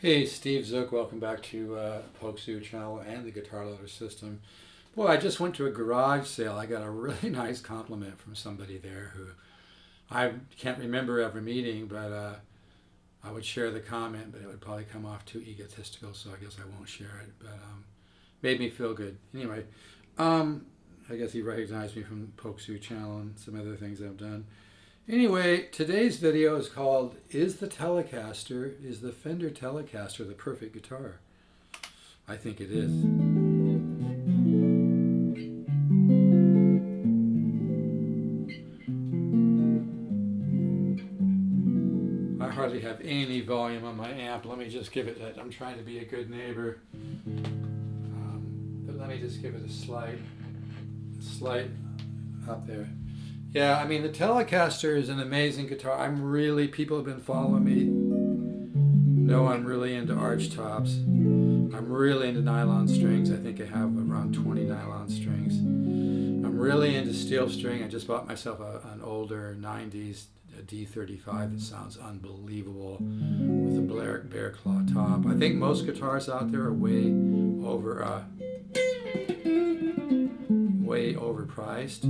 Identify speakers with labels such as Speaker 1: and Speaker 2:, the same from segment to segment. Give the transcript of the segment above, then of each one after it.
Speaker 1: Hey, Steve Zook, welcome back to Pokesoo channel and the Guitar Loader system. Boy, I just went to a garage sale. I got a really nice compliment from somebody there who I can't remember ever meeting, but I would share the comment, but it would probably come off too egotistical, so I guess I won't share it. But made me feel good. Anyway, I guess he recognized me from the Pokesoo channel and some other things I've done. Anyway, today's video is called, Is the Fender Telecaster the perfect guitar? I think it is. I hardly have any volume on my amp. Let me just give it that. I'm trying to be a good neighbor. But let me just give it a slight up there. Yeah, I mean, the Telecaster is an amazing guitar. People have been following me, know I'm really into arch tops. I'm really into nylon strings. I think I have around 20 nylon strings. I'm really into steel string. I just bought myself an older 90s D35 that sounds unbelievable with a bear claw top. I think most guitars out there are way overpriced.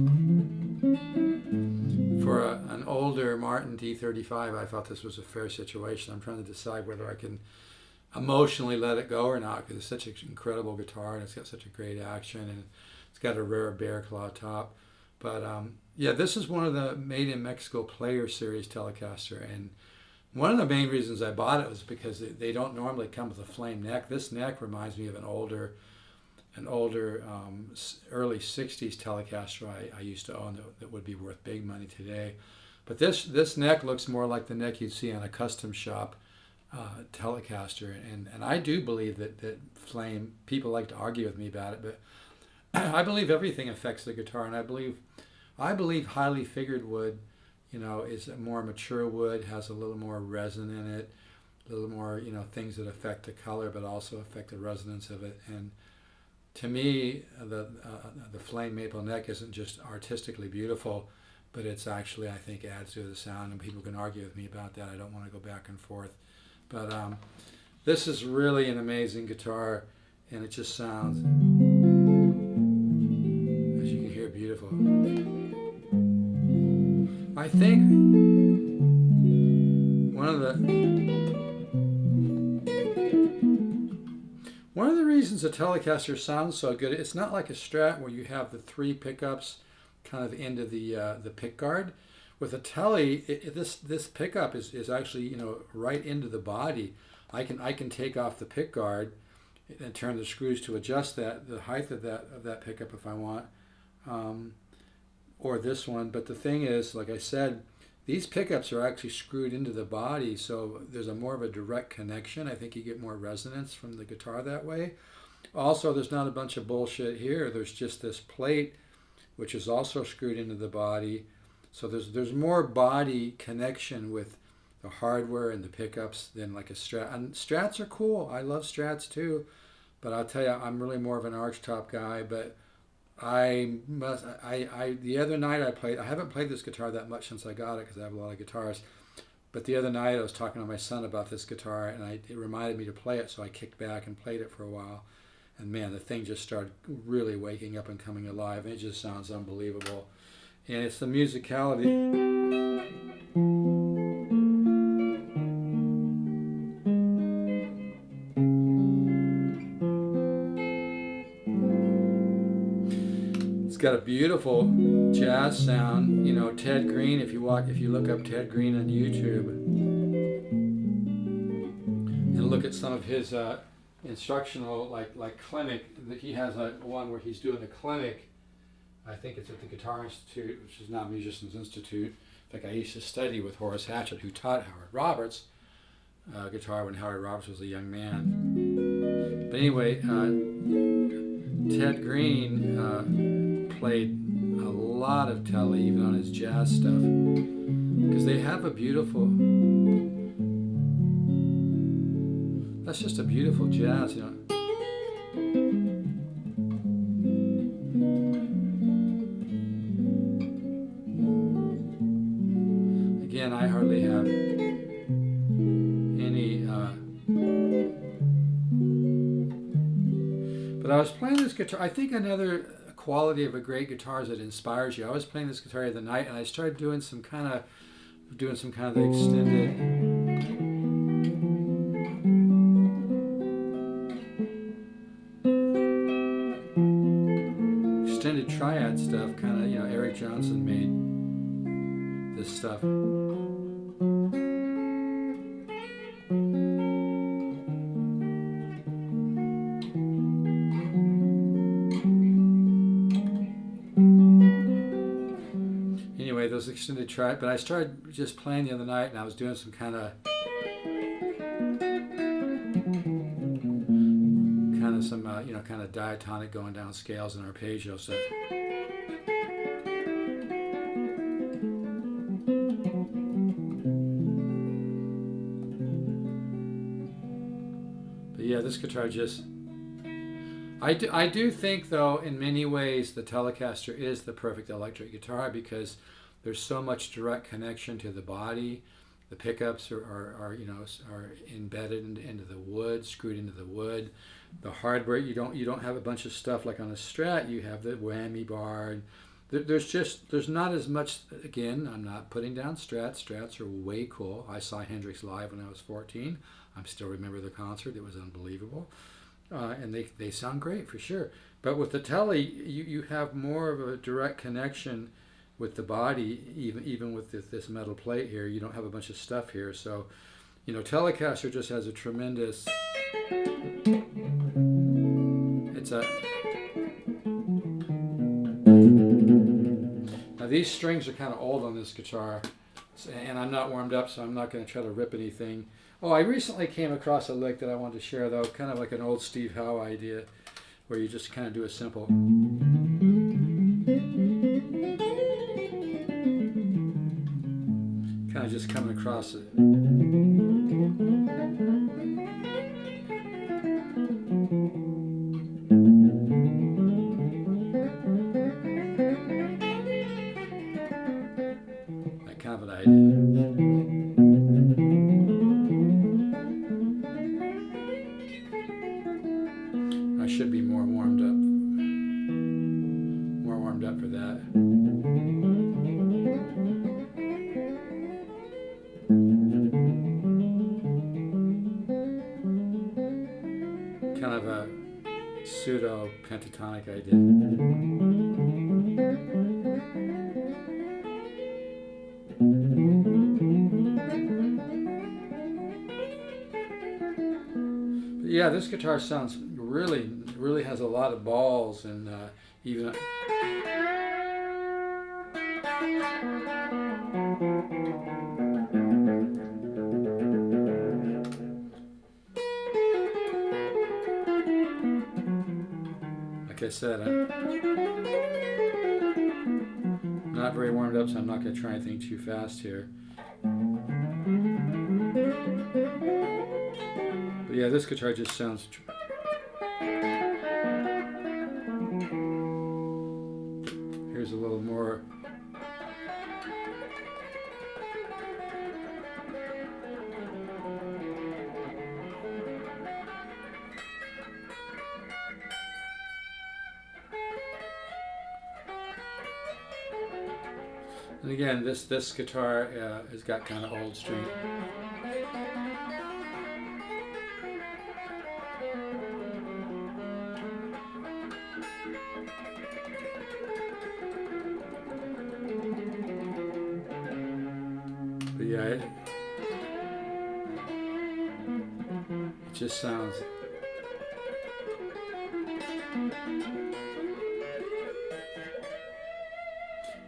Speaker 1: For an older Martin D35, I thought this was a fair situation. I'm trying to decide whether I can emotionally let it go or not, because it's such an incredible guitar and it's got such a great action and it's got a rare bear claw top. But yeah, this is one of the Made in Mexico Player Series Telecaster, and one of the main reasons I bought it was because they don't normally come with a flame neck. This neck reminds me of an older early 60s Telecaster I used to own that would be worth big money today. But this neck looks more like the neck you'd see on a custom shop Telecaster, and I do believe that flame, people like to argue with me about it, but I believe everything affects the guitar, and I believe highly figured wood, is a more mature wood, has a little more resin in it, a little more, things that affect the color but also affect the resonance of it. And to me, the flame maple neck isn't just artistically beautiful, but it's actually, I think, adds to the sound, and people can argue with me about that. I don't want to go back and forth. But this is really an amazing guitar, and it just sounds, as you can hear, beautiful. I think one of the reasons the Telecaster sounds so good, it's not like a Strat where you have the three pickups kind of into the pick guard. With a Tele, this pickup is actually right into the body. I can take off the pick guard and turn the screws to adjust the height of that pickup if I want, or this one. But the thing is, like I said, these pickups are actually screwed into the body, so there's more of a direct connection. I think you get more resonance from the guitar that way. Also, there's not a bunch of bullshit here. There's just this plate, which is also screwed into the body. So there's more body connection with the hardware and the pickups than like a Strat. And Strats are cool. I love Strats too, but I'll tell you, I'm really more of an arch top guy. But the other night I haven't played this guitar that much since I got it because I have a lot of guitars. But the other night I was talking to my son about this guitar, and it reminded me to play it, so I kicked back and played it for a while. And man, the thing just started really waking up and coming alive, and it just sounds unbelievable. And it's the musicality. It's got a beautiful jazz sound. Ted Green, if you look up Ted Green on YouTube and look at some of his instructional like clinic, that he has one where he's doing a clinic. I think it's at the Guitar Institute, which is now Musicians Institute. In fact, I used to study with Horace Hatchett, who taught Howard Roberts guitar when Howard Roberts was a young man. But anyway, Ted Green played a lot of tele, even on his jazz stuff, because they have a beautiful, that's just a beautiful jazz, Again, I hardly have any I was playing this guitar. I think another quality of a great guitar is it inspires you. I was playing this guitar the other night, and I started doing some kind of the extended triad stuff, kind of, Eric Johnson made this stuff. Anyway, those extended triad, but I started just playing the other night, and I was doing some kind of kind of diatonic going down scales and arpeggio. So but yeah, this guitar just, I do think though in many ways the Telecaster is the perfect electric guitar because there's so much direct connection to the body. The pickups are embedded into the wood, screwed into the wood. The hardware, you don't have a bunch of stuff like on a Strat. You have the whammy bar. There's not as much. Again, I'm not putting down Strats. Strats are way cool. I saw Hendrix live when I was 14. I still remember the concert. It was unbelievable, and they sound great for sure. But with the Tele, you have more of a direct connection with the body, even with this metal plate here. You don't have a bunch of stuff here. So, Telecaster just has a tremendous, now these strings are kind of old on this guitar, and I'm not warmed up, so I'm not going to try to rip anything. Oh, I recently came across a lick that I wanted to share though, kind of like an old Steve Howe idea, where you just kind of do a simple, kind of just coming across it. That kind of an idea. I should be more warmed up for that. Kind of a pseudo pentatonic idea. But yeah, this guitar sounds really has a lot of balls, and even like I said, I'm not very warmed up, so I'm not going to try anything too fast here. But yeah, this guitar just sounds. Here's a little more. And again, this guitar has got kind of old string. But yeah, it just sounds.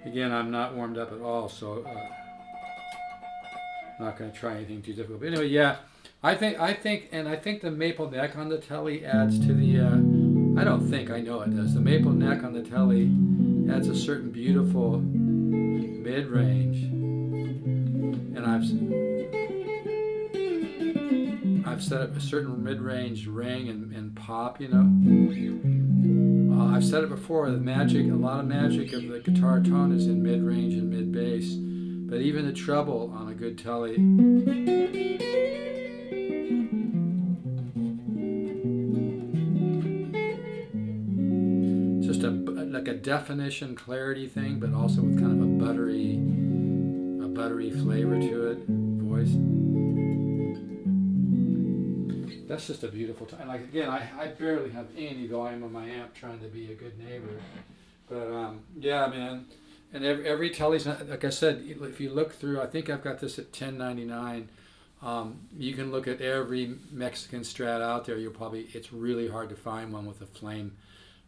Speaker 1: Again, I'm not warmed up at all, so I'm not going to try anything too difficult. But anyway, yeah, I think the maple neck on the Tele adds to the. I know it does. The maple neck on the Tele adds a certain beautiful mid-range, and I've set up a certain mid-range ring and pop, I've said it before, a lot of magic of the guitar tone is in mid-range and mid-bass, but even the treble on a good Tele like a definition clarity thing, but also with kind of a buttery flavor to it, voice. That's just a beautiful time. Like again, I barely have any volume on my amp, trying to be a good neighbor. But yeah, man. And every tele's not, like I said, if you look through, I think I've got this at $10.99. You can look at every Mexican Strat out there. It's really hard to find one with a flame,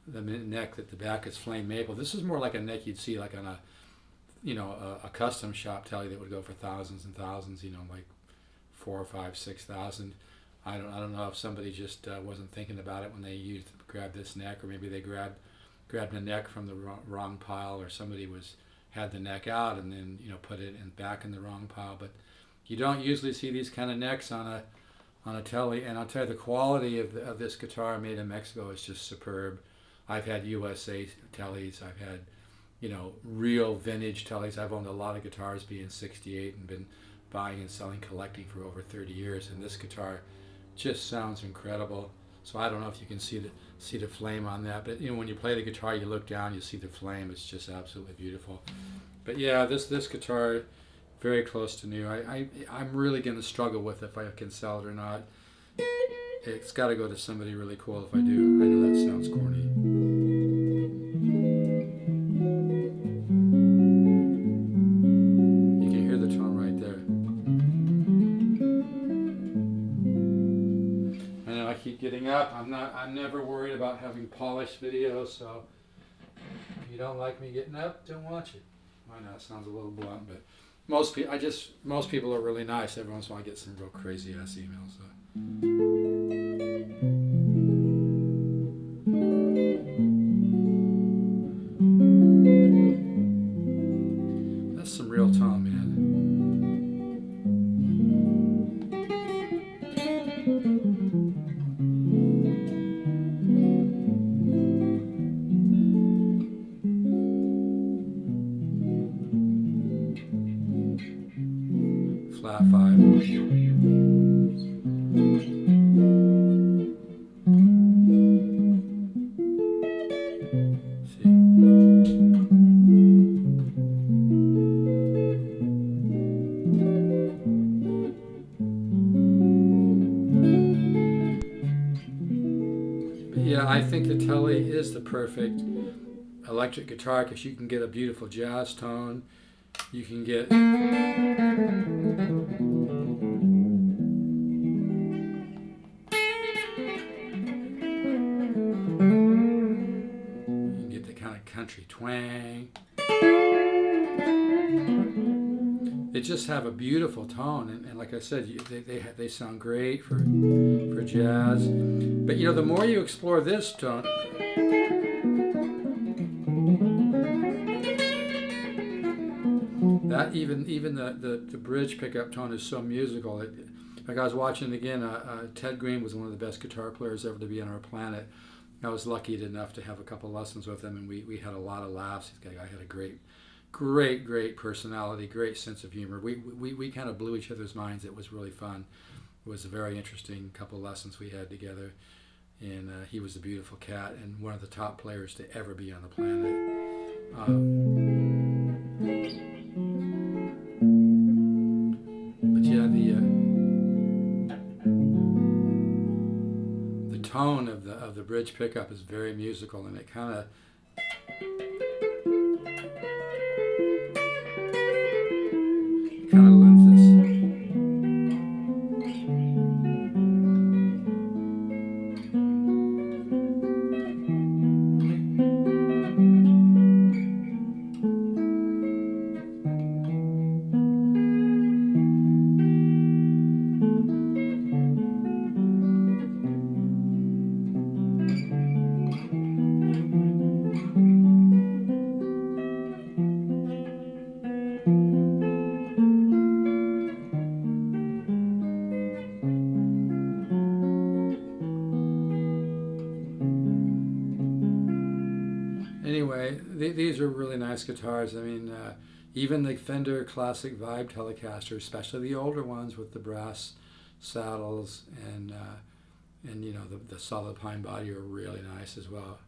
Speaker 1: the neck at the back is flame maple. This is more like a neck you'd see like on a custom shop tele that would go for thousands and thousands. Like 4 or 5, 6,000. I don't know if somebody just wasn't thinking about it when they grabbed this neck, or maybe they grabbed the neck from the wrong pile, or somebody had the neck out and then put it back in the wrong pile. But you don't usually see these kind of necks on a tele, and I'll tell you, the quality of this guitar made in Mexico is just superb. I've had USA teles, I've had real vintage teles. I've owned a lot of guitars being 68 and been buying and selling, collecting for over 30 years, and this guitar just sounds incredible. So I don't know if you can see the flame on that, but when you play the guitar, you look down, you see the flame. It's just absolutely beautiful. But yeah, this guitar, very close to new. I'm really going to struggle with if I can sell it or not. It's got to go to somebody really cool if I do. I know that sounds corny. You can hear the tone right there. I know I keep getting up. I'm never worried about having polished videos, so if you don't like me getting up, don't watch it. I know it sounds a little blunt, but most people are really nice. Every once in a while I get some real crazy ass emails. So. That's some real tone, man. Flat 5. Yeah, I think the Tele is the perfect electric guitar because you can get a beautiful jazz tone. You can get the kind of country twang. They just have a beautiful tone, and like I said, they sound great for jazz. But the more you explore this tone, that even the bridge pickup tone is so musical. Like I was watching again, Ted Green was one of the best guitar players ever to be on our planet. I was lucky enough to have a couple lessons with him, and we had a lot of laughs. I had a great personality, great sense of humor. We kind of blew each other's minds. It was really fun. It was a very interesting couple lessons we had together, and he was a beautiful cat and one of the top players to ever be on the planet. But yeah, the tone of the bridge pickup is very musical, and it kind of lends this. Anyway, these are really nice guitars. I mean, even the Fender Classic Vibe Telecaster, especially the older ones with the brass saddles and the solid pine body, are really nice as well.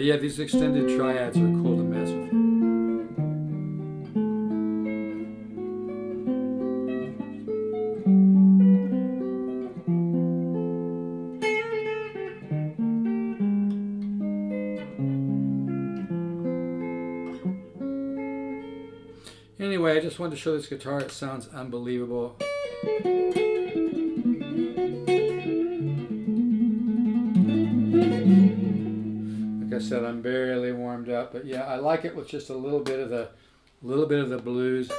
Speaker 1: But yeah, these extended triads are cool to mess with. Anyway, I just wanted to show this guitar. It sounds unbelievable. Like I said, I'm barely warmed up, but yeah, I like it with just a little bit of the blues.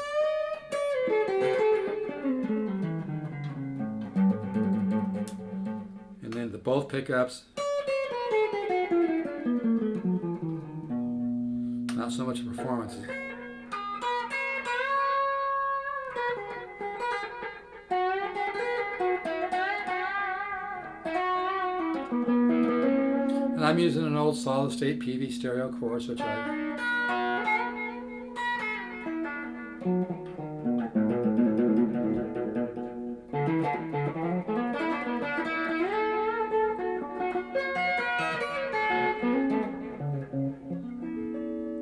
Speaker 1: And then both pickups. Not so much performance. And I'm using an old solid state PV stereo chorus, which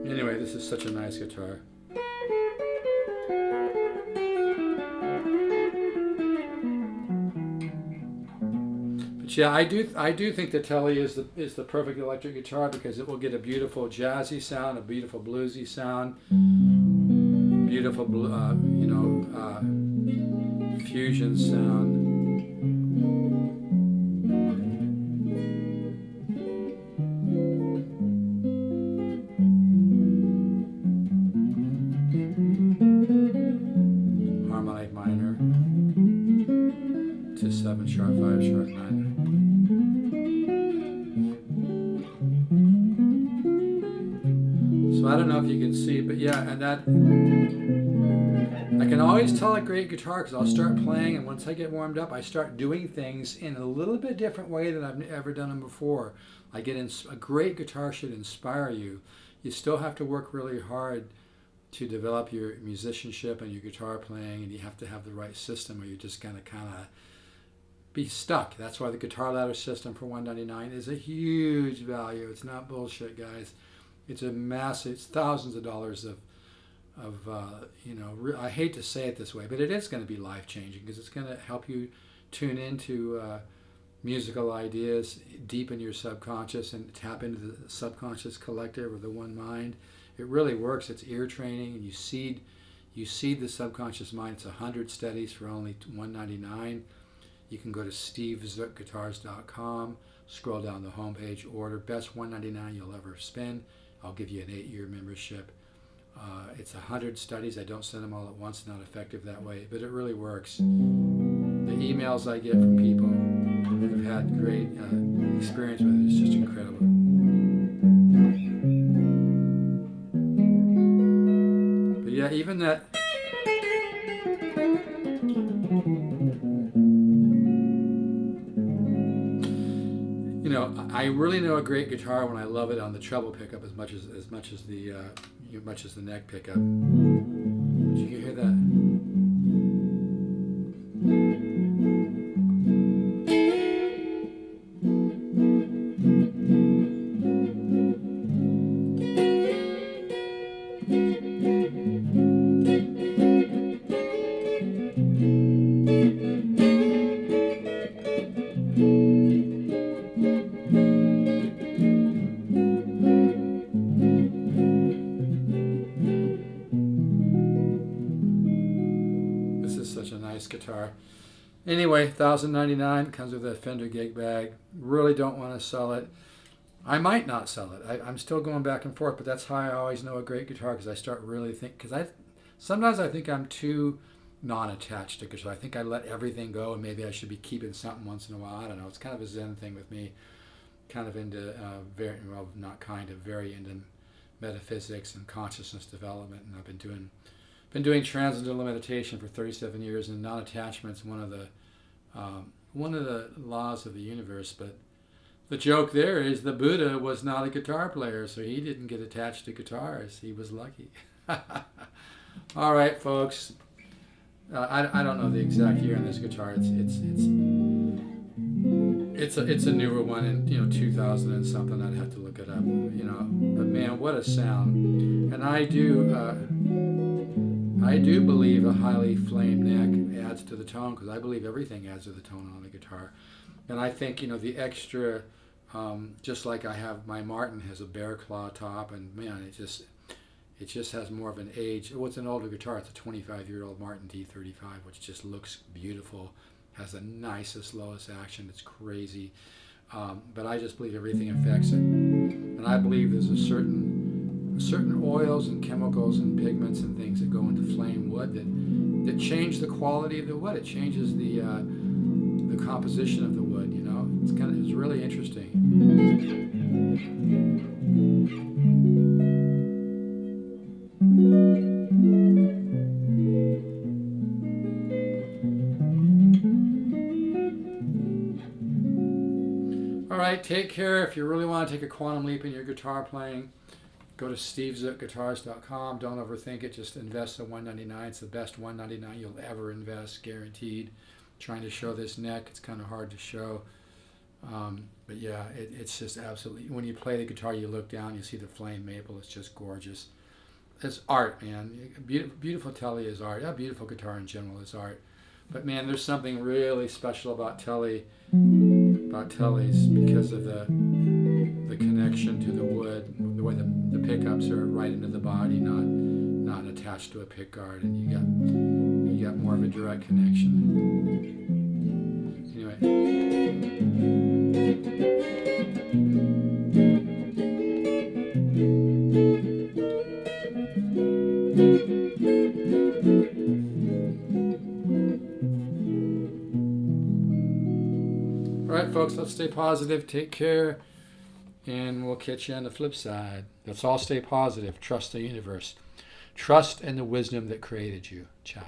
Speaker 1: anyway, this is such a nice guitar. But yeah, I do think the Tele is the perfect electric guitar because it will get a beautiful jazzy sound, a beautiful bluesy sound, beautiful fusion sound. Harmonic minor to 7 sharp 5 sharp 9. So I don't know if you can see, but yeah, and that I can always tell a great guitar because I'll start playing, and once I get warmed up, I start doing things in a little bit different way than I've ever done them before. A great guitar should inspire you. You still have to work really hard to develop your musicianship and your guitar playing, and you have to have the right system or you're just going to kind of be stuck. That's why the guitar ladder system for $199 is a huge value. It's not bullshit, guys. It's a massive, it's thousands of dollars of I hate to say it this way, but it is going to be life-changing because it's going to help you tune into musical ideas deep in your subconscious and tap into the subconscious collective or the one mind. It really works. It's ear training, and you seed the subconscious mind. It's 100 studies for only $199. You can go to stevezookguitars.com, scroll down the homepage, order best $199 you'll ever spend. I'll give you an 8-year membership. It's 100 studies. I don't send them all at once. Not effective that way, but it really works. The emails I get from people who've had great experience with it is just incredible. But yeah, even that. I really know a great guitar when I love it on the treble pickup as much as the neck pickup. Did you hear that? Guitar. Anyway, $1,099 comes with a Fender gig bag. Really don't want to sell it. I might not sell it. I'm still going back and forth, but that's how I always know a great guitar because I start really sometimes I think I'm too non-attached to guitar. I think I let everything go and maybe I should be keeping something once in a while. I don't know. It's kind of a Zen thing with me. Kind of into very into metaphysics and consciousness development, and I've been doing transcendental meditation for 37 years, and non-attachment's one of the laws of the universe. But the joke there is the Buddha was not a guitar player, so he didn't get attached to guitars. He was lucky. All right, folks. I don't know the exact year on this guitar. It's a newer one, in 2000 and something. I'd have to look it up, But man, what a sound! And I do believe a highly flamed neck adds to the tone, because I believe everything adds to the tone on the guitar. And I think the extra, just like I have my Martin has a bear claw top, and man, it just has more of an age. Well, it's an older guitar. It's a 25-year-old Martin D35, which just looks beautiful. Has the nicest lowest action. It's crazy, but I just believe everything affects it, and I believe there's a certain oils and chemicals and pigments and things that go into flame wood that change the quality of the wood. It changes the composition of the wood. It's really interesting. All right, take care. If you really want to take a quantum leap in your guitar playing, go to stevesguitars.com. Don't overthink it. Just invest the $199. It's the best $199 you'll ever invest, guaranteed. Trying to show this neck, it's kind of hard to show. But yeah, it's just absolutely, when you play the guitar, you look down, you see the flame maple. It's just gorgeous. It's art, man. Beautiful tele is art. Yeah, beautiful guitar in general is art. But man, there's something really special about teles because of the connection to the wood, the way the pickups are right into the body, not attached to a pick guard, and you got more of a direct connection. All right, folks, let's stay positive. Take care, and we'll catch you on the flip side. Let's all stay positive. Trust the universe. Trust in the wisdom that created you. Ciao.